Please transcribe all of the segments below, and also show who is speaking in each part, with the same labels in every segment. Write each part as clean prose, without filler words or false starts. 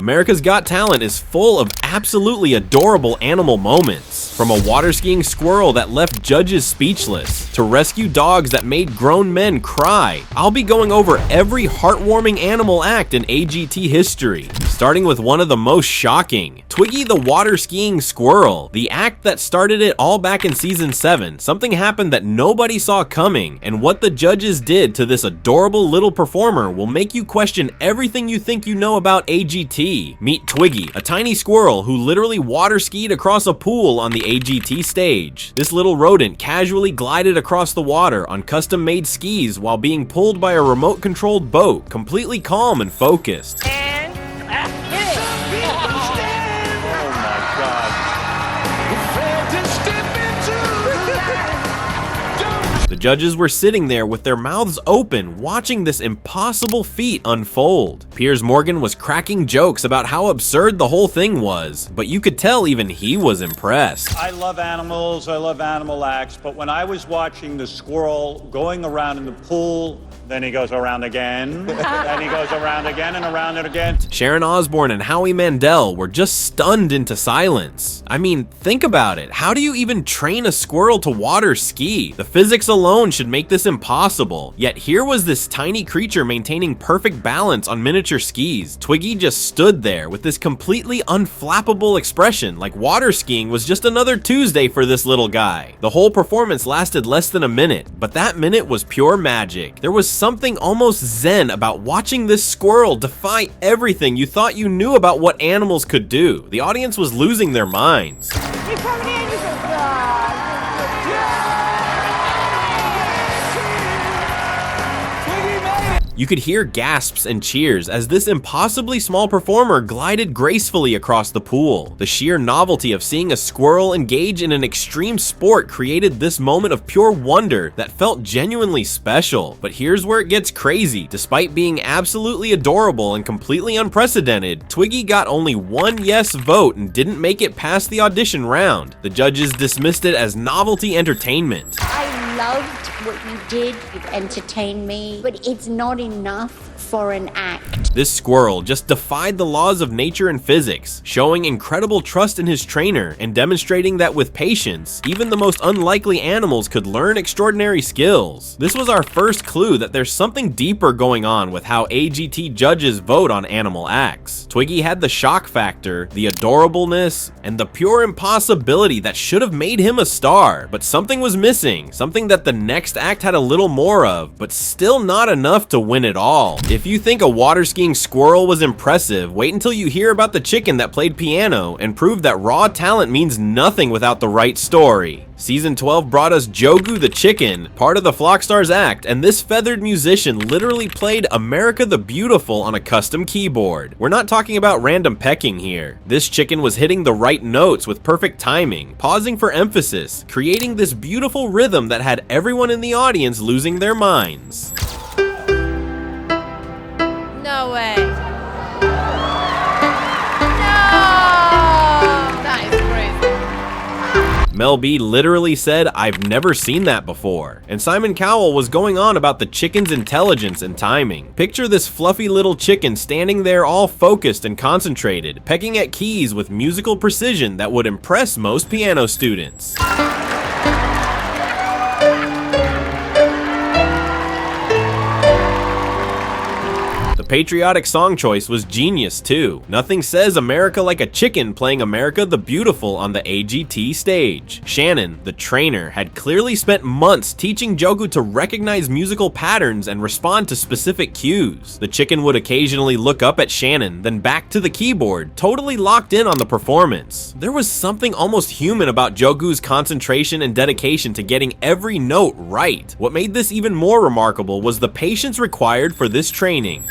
Speaker 1: America's Got Talent is full of absolutely adorable animal moments. From a water skiing squirrel that left judges speechless, to rescue dogs that made grown men cry, I'll be going over every heartwarming animal act in AGT history, starting with one of the most shocking, Twiggy the water skiing squirrel, the act that started it all back in season 7. Something happened that nobody saw coming, and what the judges did to this adorable little performer will make you question everything you think you know about AGT. Meet Twiggy, a tiny squirrel who literally water skied across a pool on the AGT stage. This little rodent casually glided across the water on custom-made skis while being pulled by a remote-controlled boat, completely calm and focused. The judges were sitting there with their mouths open, watching this impossible feat unfold. Piers Morgan was cracking jokes about how absurd the whole thing was, but you could tell even he was impressed.
Speaker 2: I love animals, I love animal acts, but when I was watching the squirrel going around in the pool, then he goes around again, then he goes around again and around it again.
Speaker 1: Sharon Osbourne and Howie Mandel were just stunned into silence. I mean, think about it. How do you even train a squirrel to water ski? The physics alone should make this impossible. Yet here was this tiny creature maintaining perfect balance on miniature skis. Twiggy just stood there with this completely unflappable expression, like water skiing was just another Tuesday for this little guy. The whole performance lasted less than a minute, but that minute was pure magic. There was something almost zen about watching this squirrel defy everything you thought you knew about what animals could do. The audience was losing their minds.
Speaker 3: You're coming in, you go, "God."
Speaker 1: You could hear gasps and cheers as this impossibly small performer glided gracefully across the pool. The sheer novelty of seeing a squirrel engage in an extreme sport created this moment of pure wonder that felt genuinely special. But here's where it gets crazy. Despite being absolutely adorable and completely unprecedented, Twiggy got only one yes vote and didn't make it past the audition round. The judges dismissed it as novelty entertainment.
Speaker 3: I loved what you did. You've entertained me, but it's not enough for an act.
Speaker 1: This squirrel just defied the laws of nature and physics, showing incredible trust in his trainer and demonstrating that with patience, even the most unlikely animals could learn extraordinary skills. This was our first clue that there's something deeper going on with how AGT judges vote on animal acts. Twiggy had the shock factor, the adorableness, and the pure impossibility that should have made him a star, but something was missing, something that the next act had a little more of, but still not enough to win it all. If you think a water skiing squirrel was impressive, wait until you hear about the chicken that played piano and proved that raw talent means nothing without the right story. Season 12 brought us Jogu the chicken, part of the Flockstars act, and this feathered musician literally played America the Beautiful on a custom keyboard. We're not talking about random pecking here. This chicken was hitting the right notes with perfect timing, pausing for emphasis, creating this beautiful rhythm that had everyone in the audience losing their minds.
Speaker 4: No way. No! That is crazy.
Speaker 1: Mel B literally said, "I've never seen that before." And Simon Cowell was going on about the chicken's intelligence and timing. Picture this fluffy little chicken standing there all focused and concentrated, pecking at keys with musical precision that would impress most piano students. The patriotic song choice was genius too. Nothing says America like a chicken playing America the Beautiful on the AGT stage. Shannon, the trainer, had clearly spent months teaching Jogu to recognize musical patterns and respond to specific cues. The chicken would occasionally look up at Shannon, then back to the keyboard, totally locked in on the performance. There was something almost human about Jogu's concentration and dedication to getting every note right. What made this even more remarkable was the patience required for this training.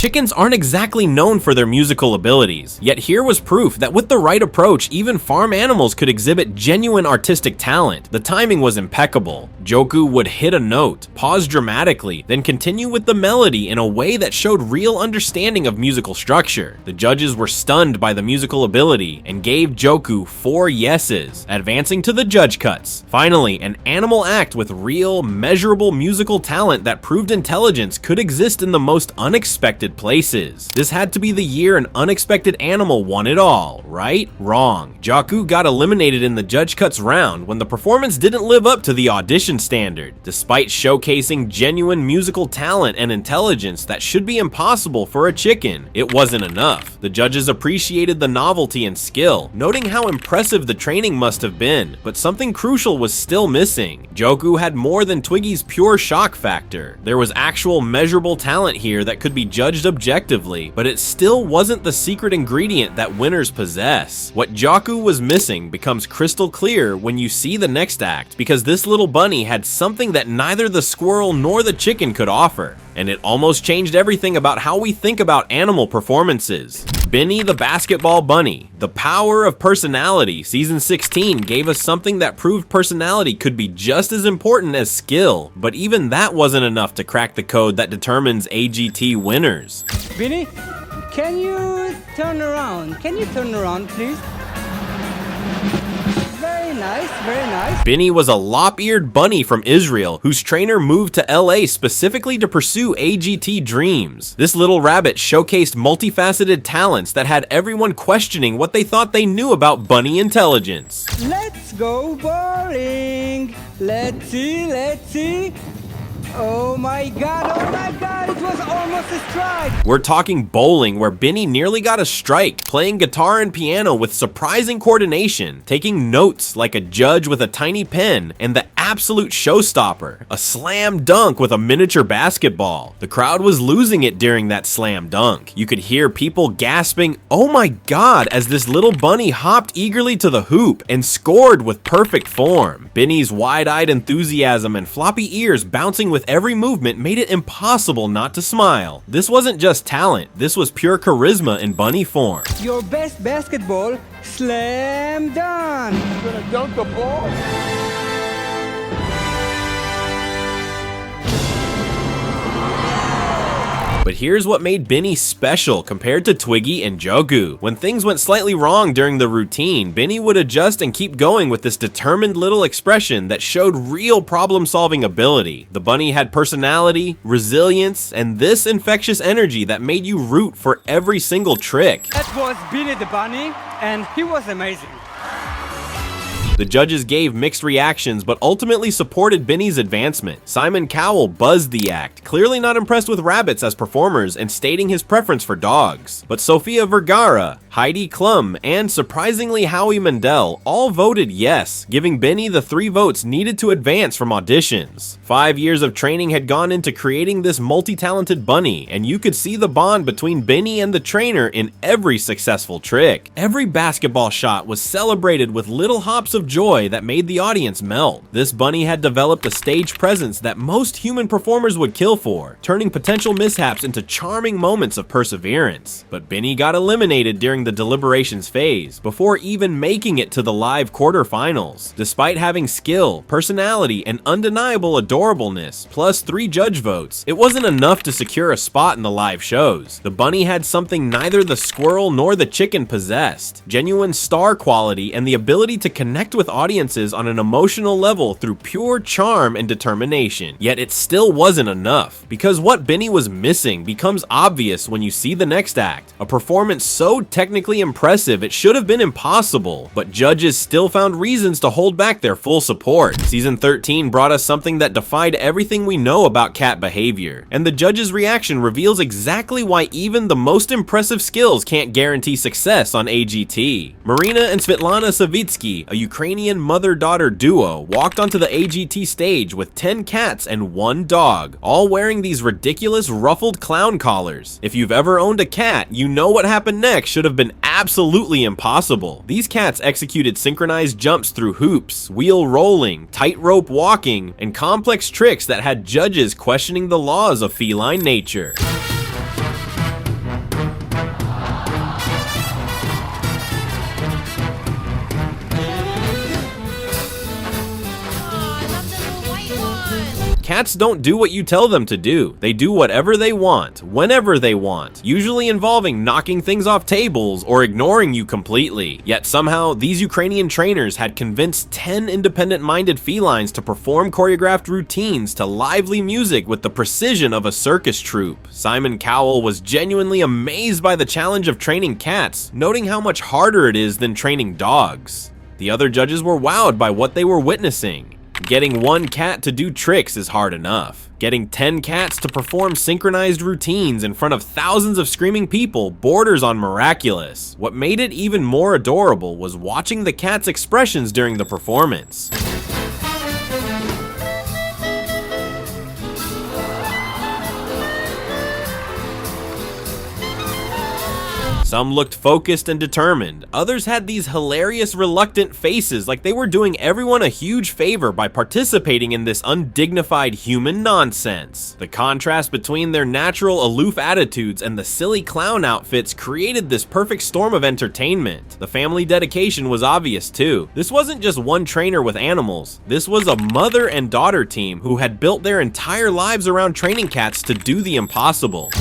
Speaker 1: Chickens aren't exactly known for their musical abilities, yet here was proof that with the right approach, even farm animals could exhibit genuine artistic talent. The timing was impeccable. Joku would hit a note, pause dramatically, then continue with the melody in a way that showed real understanding of musical structure. The judges were stunned by the musical ability and gave Joku 4 yeses, advancing to the judge cuts. Finally, an animal act with real, measurable musical talent that proved intelligence could exist in the most unexpected places. This had to be the year an unexpected animal won it all, right? Wrong. Joku got eliminated in the judge cuts round when the performance didn't live up to the audition standard. Despite showcasing genuine musical talent and intelligence that should be impossible for a chicken, it wasn't enough. The judges appreciated the novelty and skill, noting how impressive the training must have been, but something crucial was still missing. Joku had more than Twiggy's pure shock factor. There was actual measurable talent here that could be judged objectively, but it still wasn't the secret ingredient that winners possess. What Joku was missing becomes crystal clear when you see the next act, because this little bunny had something that neither the squirrel nor the chicken could offer. And it almost changed everything about how we think about animal performances. Benny the Basketball Bunny. The Power of Personality Season 16 gave us something that proved personality could be just as important as skill, but even that wasn't enough to crack the code that determines AGT winners.
Speaker 5: Benny, can you turn around? Can you turn around, please? Very nice, very nice.
Speaker 1: Benny was a lop-eared bunny from Israel whose trainer moved to LA specifically to pursue AGT dreams. This little rabbit showcased multifaceted talents that had everyone questioning what they thought they knew about bunny intelligence.
Speaker 5: Let's go bowling. Let's see. Oh my god, it was almost a strike.
Speaker 1: We're talking bowling, where Benny nearly got a strike, playing guitar and piano with surprising coordination, taking notes like a judge with a tiny pen, and the absolute showstopper, a slam dunk with a miniature basketball. The crowd was losing it during that slam dunk. You could hear people gasping, "Oh my god," as this little bunny hopped eagerly to the hoop and scored with perfect form. Benny's wide-eyed enthusiasm and floppy ears bouncing with every movement made it impossible not to smile. This wasn't just talent, this was pure charisma in bunny form.
Speaker 5: Your best basketball, slam dunk.
Speaker 6: You're gonna dunk the ball?
Speaker 1: But here's what made Benny special compared to Twiggy and Joku. When things went slightly wrong during the routine, Benny would adjust and keep going with this determined little expression that showed real problem-solving ability. The bunny had personality, resilience, and this infectious energy that made you root for every single trick.
Speaker 5: That was Benny the Bunny, and he was amazing.
Speaker 1: The judges gave mixed reactions, but ultimately supported Benny's advancement. Simon Cowell buzzed the act, clearly not impressed with rabbits as performers and stating his preference for dogs. But Sofia Vergara, Heidi Klum, and surprisingly Howie Mandel all voted yes, giving Benny the 3 votes needed to advance from auditions. 5 years of training had gone into creating this multi-talented bunny, and you could see the bond between Benny and the trainer in every successful trick. Every basketball shot was celebrated with little hops of joy that made the audience melt. This bunny had developed a stage presence that most human performers would kill for, turning potential mishaps into charming moments of perseverance. But Benny got eliminated during the deliberations phase, before even making it to the live quarterfinals. Despite having skill, personality, and undeniable adorableness, plus 3 judge votes, it wasn't enough to secure a spot in the live shows. The bunny had something neither the squirrel nor the chicken possessed: genuine star quality and the ability to connect with audiences on an emotional level through pure charm and determination. Yet it still wasn't enough, because what Benny was missing becomes obvious when you see the next act. A performance so technically impressive it should have been impossible, but judges still found reasons to hold back their full support. Season 13 brought us something that defied everything we know about cat behavior, and the judges' reaction reveals exactly why even the most impressive skills can't guarantee success on AGT. Marina and Svetlana Savitsky, a Ukrainian mother-daughter duo, walked onto the AGT stage with 10 cats and 1 dog, all wearing these ridiculous ruffled clown collars. If you've ever owned a cat, you know what happened next should have been absolutely impossible. These cats executed synchronized jumps through hoops, wheel rolling, tightrope walking, and complex tricks that had judges questioning the laws of feline nature. Cats don't do what you tell them to do. They do whatever they want, whenever they want, usually involving knocking things off tables or ignoring you completely. Yet somehow, these Ukrainian trainers had convinced 10 independent-minded felines to perform choreographed routines to lively music with the precision of a circus troupe. Simon Cowell was genuinely amazed by the challenge of training cats, noting how much harder it is than training dogs. The other judges were wowed by what they were witnessing. Getting one cat to do tricks is hard enough. Getting 10 cats to perform synchronized routines in front of thousands of screaming people borders on miraculous. What made it even more adorable was watching the cats' expressions during the performance. Some looked focused and determined. Others had these hilarious, reluctant faces like they were doing everyone a huge favor by participating in this undignified human nonsense. The contrast between their natural, aloof attitudes and the silly clown outfits created this perfect storm of entertainment. The family dedication was obvious too. This wasn't just one trainer with animals. This was a mother and daughter team who had built their entire lives around training cats to do the impossible.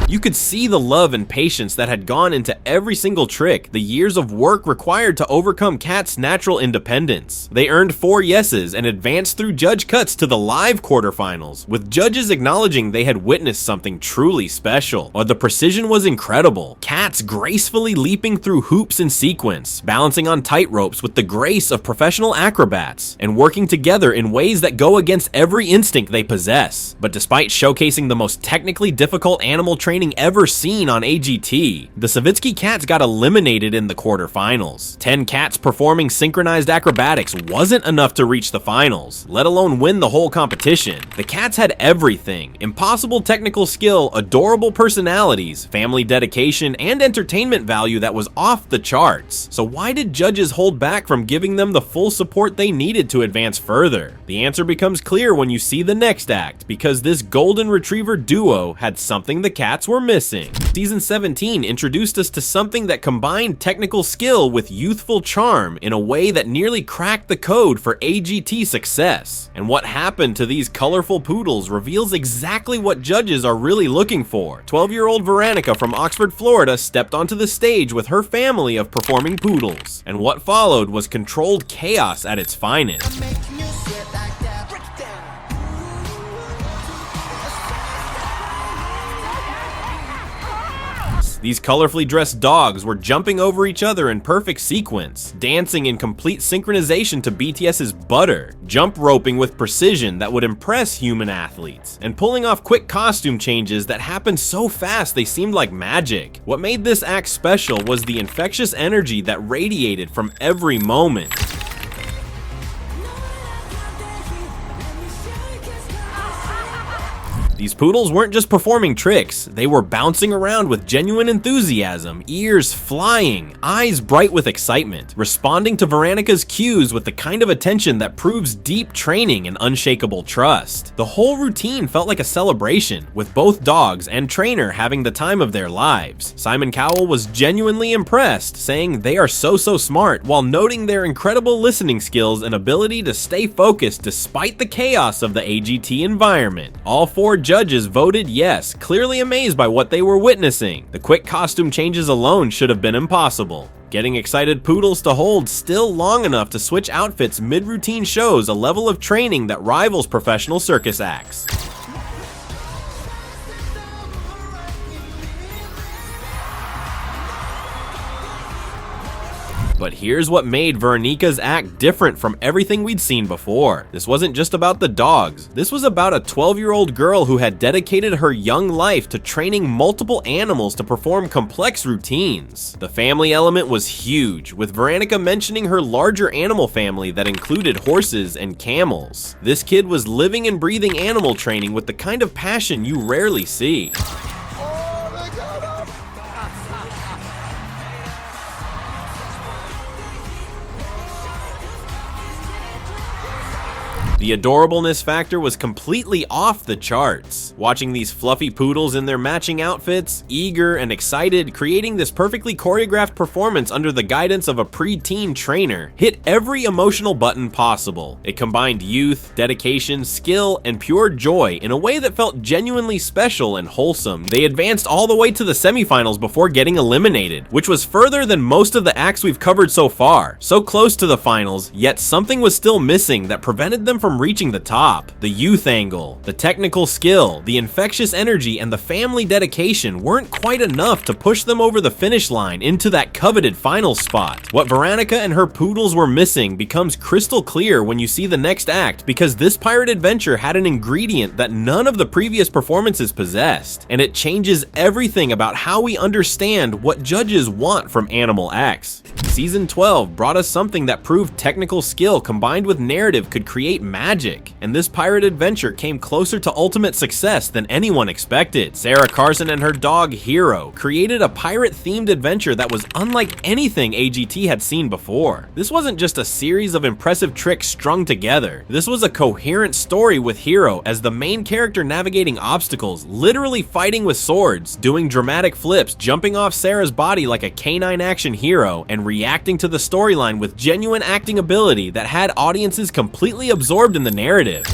Speaker 1: You could see the love and patience that had gone into every single trick, the years of work required to overcome Cat's natural independence. They earned 4 yeses and advanced through judge cuts to the live quarterfinals, with judges acknowledging they had witnessed something truly special. But the precision was incredible. Cats gracefully leaping through hoops in sequence, balancing on tight ropes with the grace of professional acrobats, and working together in ways that go against every instinct they possess. But despite showcasing the most technically difficult animal training ever seen on AGT, the Savitsky cats got eliminated in the quarterfinals. 10 cats performing synchronized acrobatics wasn't enough to reach the finals, let alone win the whole competition. The cats had everything: impossible technical skill, adorable personalities, family dedication, and entertainment value that was off the charts. So why did judges hold back from giving them the full support they needed to advance further? The answer becomes clear when you see the next act, because this golden retriever duo had something the cats were missing. Season 17 introduced us to something that combined technical skill with youthful charm in a way that nearly cracked the code for AGT success. And what happened to these colorful poodles reveals exactly what judges are really looking for. 12-year-old Veronica from Oxford, Florida stepped onto the stage with her family of performing poodles, and what followed was controlled chaos at its finest. These colorfully dressed dogs were jumping over each other in perfect sequence, dancing in complete synchronization to BTS's Butter, jump roping with precision that would impress human athletes, and pulling off quick costume changes that happened so fast they seemed like magic. What made this act special was the infectious energy that radiated from every moment. These poodles weren't just performing tricks, they were bouncing around with genuine enthusiasm, ears flying, eyes bright with excitement, responding to Veronica's cues with the kind of attention that proves deep training and unshakable trust. The whole routine felt like a celebration, with both dogs and trainer having the time of their lives. Simon Cowell was genuinely impressed, saying they are so smart, while noting their incredible listening skills and ability to stay focused despite the chaos of the AGT environment. All 4 judges voted yes, clearly amazed by what they were witnessing. The quick costume changes alone should have been impossible. Getting excited poodles to hold still long enough to switch outfits mid-routine shows a level of training that rivals professional circus acts. But here's what made Veronica's act different from everything we'd seen before. This wasn't just about the dogs. This was about a 12-year-old girl who had dedicated her young life to training multiple animals to perform complex routines. The family element was huge, with Veronica mentioning her larger animal family that included horses and camels. This kid was living and breathing animal training with the kind of passion you rarely see. The adorableness factor was completely off the charts. Watching these fluffy poodles in their matching outfits, eager and excited, creating this perfectly choreographed performance under the guidance of a pre-teen trainer, hit every emotional button possible. It combined youth, dedication, skill, and pure joy in a way that felt genuinely special and wholesome. They advanced all the way to the semifinals before getting eliminated, which was further than most of the acts we've covered so far. So close to the finals, yet something was still missing that prevented them from reaching the top. The youth angle, the technical skill, the infectious energy, and the family dedication weren't quite enough to push them over the finish line into that coveted final spot. What Veronica and her poodles were missing becomes crystal clear when you see the next act, because this pirate adventure had an ingredient that none of the previous performances possessed, and it changes everything about how we understand what judges want from Animal X. Season 12 brought us something that proved technical skill combined with narrative could create magic, and this pirate adventure came closer to ultimate success than anyone expected. Sarah Carson and her dog Hero created a pirate-themed adventure that was unlike anything AGT had seen before. This wasn't just a series of impressive tricks strung together. This was a coherent story with Hero as the main character navigating obstacles, literally fighting with swords, doing dramatic flips, jumping off Sarah's body like a canine action hero, and reacting to the storyline with genuine acting ability that had audiences completely absorbed in the narrative.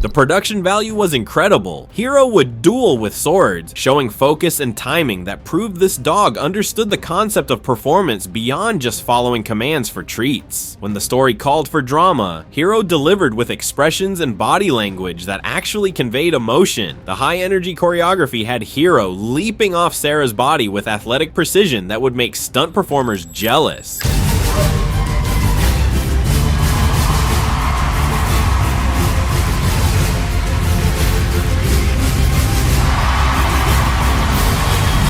Speaker 1: The production value was incredible. Hero would duel with swords, showing focus and timing that proved this dog understood the concept of performance beyond just following commands for treats. When the story called for drama, Hero delivered with expressions and body language that actually conveyed emotion. The high-energy choreography had Hero leaping off Sarah's body with athletic precision that would make stunt performers jealous.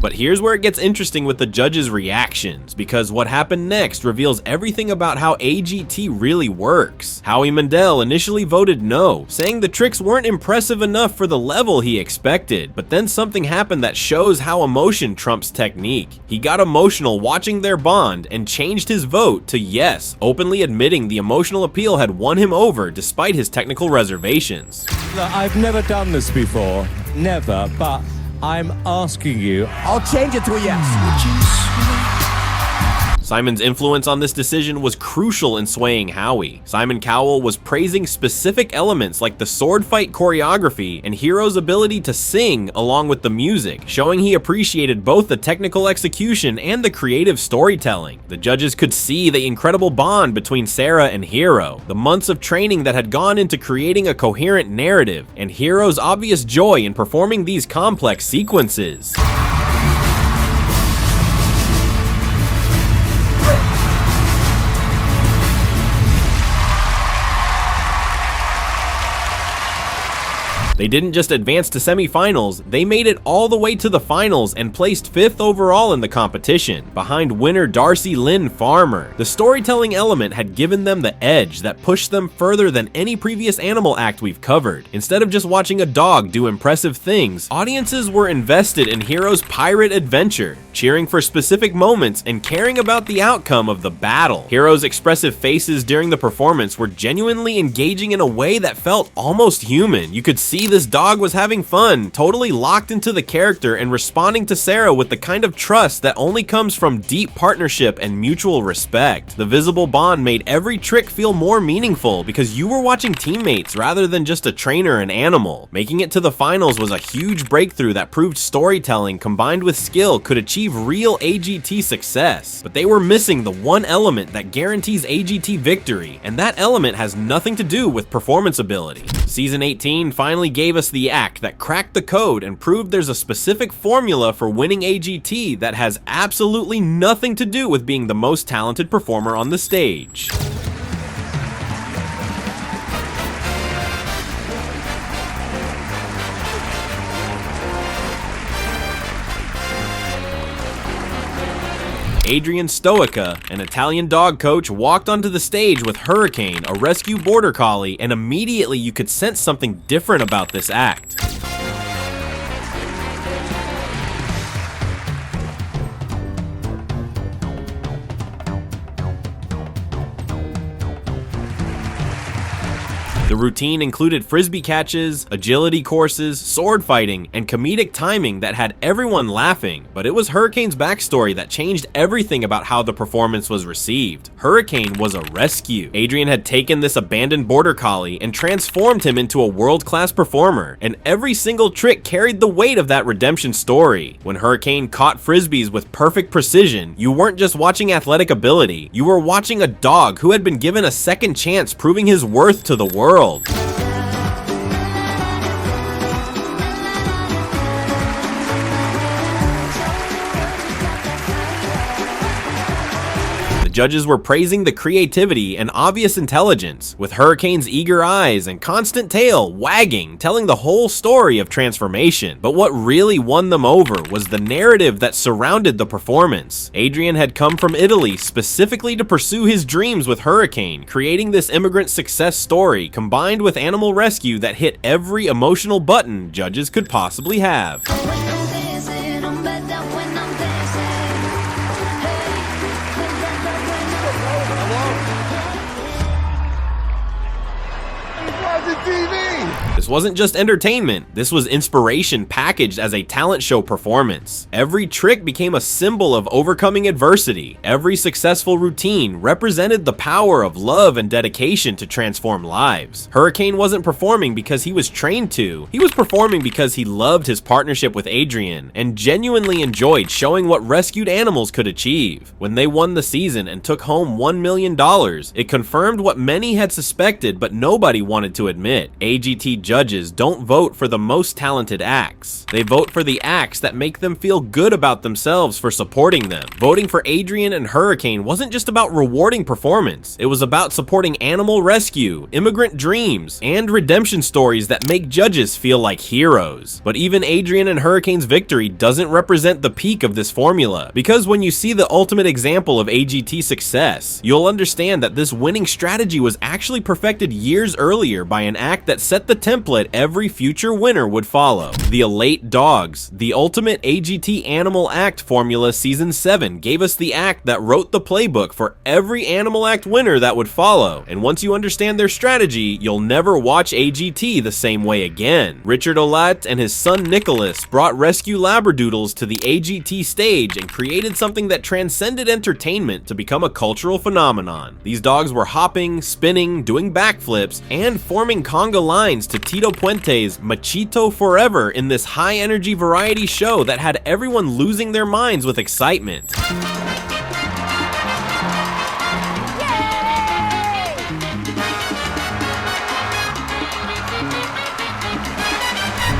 Speaker 1: But here's where it gets interesting with the judges' reactions, because what happened next reveals everything about how AGT really works. Howie Mandel initially voted no, saying the tricks weren't impressive enough for the level he expected, but then something happened that shows how emotion trumps technique. He got emotional watching their bond and changed his vote to yes, openly admitting the emotional appeal had won him over despite his technical reservations.
Speaker 6: Look, I've never done this before, never, but I'm asking you.
Speaker 7: I'll change it to a yes.
Speaker 1: Simon's influence on this decision was crucial in swaying Howie. Simon Cowell was praising specific elements like the sword fight choreography and Hero's ability to sing along with the music, showing he appreciated both the technical execution and the creative storytelling. The judges could see the incredible bond between Sarah and Hero, the months of training that had gone into creating a coherent narrative, and Hero's obvious joy in performing these complex sequences. They didn't just advance to semifinals, they made it all the way to the finals and placed 5th overall in the competition, behind winner Darcy Lynn Farmer. The storytelling element had given them the edge that pushed them further than any previous Animal Act we've covered. Instead of just watching a dog do impressive things, audiences were invested in Hero's pirate adventure, cheering for specific moments and caring about the outcome of the battle. Hero's expressive faces during the performance were genuinely engaging in a way that felt almost human. You could see this dog was having fun, totally locked into the character and responding to Sarah with the kind of trust that only comes from deep partnership and mutual respect. The visible bond made every trick feel more meaningful because you were watching teammates rather than just a trainer and animal. Making it to the finals was a huge breakthrough that proved storytelling combined with skill could achieve real AGT success. But they were missing the one element that guarantees AGT victory, and that element has nothing to do with performance ability. Season 18 finally gave us the act that cracked the code and proved there's a specific formula for winning AGT that has absolutely nothing to do with being the most talented performer on the stage. Adrian Stoica, an Italian dog coach, walked onto the stage with Hurricane, a rescue border collie, and immediately you could sense something different about this act. routine included frisbee catches, agility courses, sword fighting, and comedic timing that had everyone laughing, but it was Hurricane's backstory that changed everything about how the performance was received. Hurricane was a rescue. Adrian had taken this abandoned border collie and transformed him into a world-class performer, and every single trick carried the weight of that redemption story. When Hurricane caught frisbees with perfect precision, you weren't just watching athletic ability, you were watching a dog who had been given a second chance, proving his worth to the world. Judges were praising the creativity and obvious intelligence, with Hurricane's eager eyes and constant tail wagging, telling the whole story of transformation. But what really won them over was the narrative that surrounded the performance. Adrian had come from Italy specifically to pursue his dreams with Hurricane, creating this immigrant success story combined with animal rescue that hit every emotional button judges could possibly have. This wasn't just entertainment, this was inspiration packaged as a talent show performance. Every trick became a symbol of overcoming adversity. Every successful routine represented the power of love and dedication to transform lives. Hurricane wasn't performing because he was trained to. He was performing because he loved his partnership with Adrian and genuinely enjoyed showing what rescued animals could achieve. When they won the season and took home $1 million, it confirmed what many had suspected but nobody wanted to admit. AGT judges don't vote for the most talented acts. They vote for the acts that make them feel good about themselves for supporting them. Voting for Adrian and Hurricane wasn't just about rewarding performance. It was about supporting animal rescue, immigrant dreams, and redemption stories that make judges feel like heroes. But even Adrian and Hurricane's victory doesn't represent the peak of this formula, because when you see the ultimate example of AGT success, you'll understand that this winning strategy was actually perfected years earlier by an act that set the template every future winner would follow. The Elate Dogs, the ultimate AGT Animal Act formula season 7 gave us the act that wrote the playbook for every Animal Act winner that would follow, and once you understand their strategy, you'll never watch AGT the same way again. Richard Olat and his son Nicholas brought rescue Labradoodles to the AGT stage and created something that transcended entertainment to become a cultural phenomenon. These dogs were hopping, spinning, doing backflips, and forming conga lines to Tito Puente's Machito Forever in this high-energy variety show that had everyone losing their minds with excitement.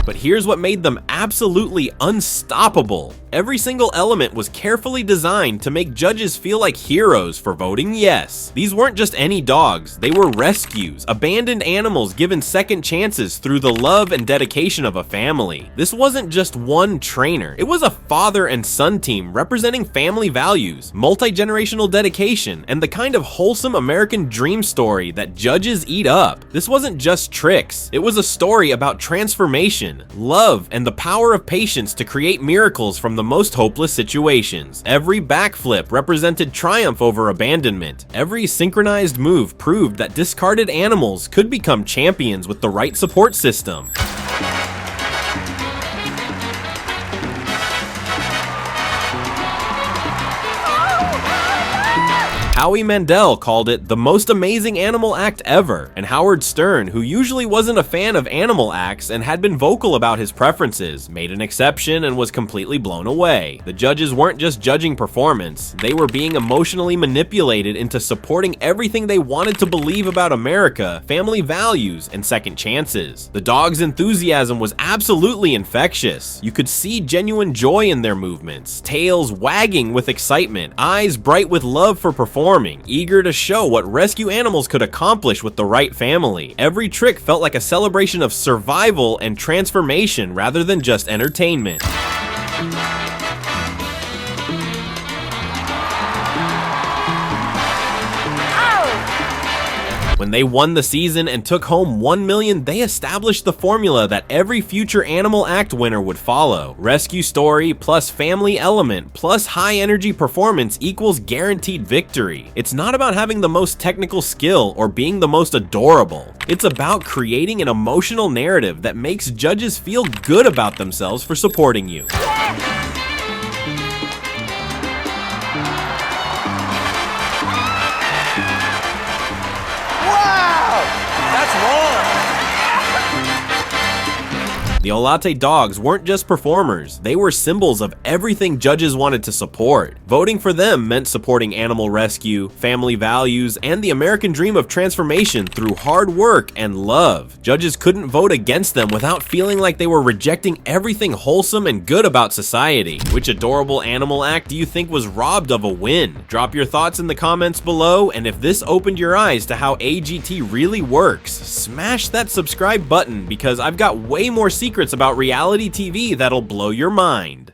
Speaker 1: But here's what made them absolutely unstoppable. Every single element was carefully designed to make judges feel like heroes for voting yes. These weren't just any dogs, they were rescues, abandoned animals given second chances through the love and dedication of a family. This wasn't just one trainer, it was a father and son team representing family values, multi-generational dedication, and the kind of wholesome American dream story that judges eat up. This wasn't just tricks, it was a story about transformation, love, and the power of patience to create miracles from the most hopeless situations. Every backflip represented triumph over abandonment. Every synchronized move proved that discarded animals could become champions with the right support system. Howie Mandel called it the most amazing animal act ever, and Howard Stern, who usually wasn't a fan of animal acts and had been vocal about his preferences, made an exception and was completely blown away. The judges weren't just judging performance, they were being emotionally manipulated into supporting everything they wanted to believe about America, family values, and second chances. The dogs' enthusiasm was absolutely infectious. You could see genuine joy in their movements, tails wagging with excitement, eyes bright with love for performance, eager to show what rescue animals could accomplish with the right family. Every trick felt like a celebration of survival and transformation rather than just entertainment. When they won the season and took home $1 million, they established the formula that every future Animal Act winner would follow. Rescue story plus family element plus high energy performance equals guaranteed victory. It's not about having the most technical skill or being the most adorable. It's about creating an emotional narrative that makes judges feel good about themselves for supporting you. The Olathe Dogs weren't just performers, they were symbols of everything judges wanted to support. Voting for them meant supporting animal rescue, family values, and the American dream of transformation through hard work and love. Judges couldn't vote against them without feeling like they were rejecting everything wholesome and good about society. Which adorable animal act do you think was robbed of a win? Drop your thoughts in the comments below, and if this opened your eyes to how AGT really works, smash that subscribe button because I've got way more secrets about reality TV that'll blow your mind.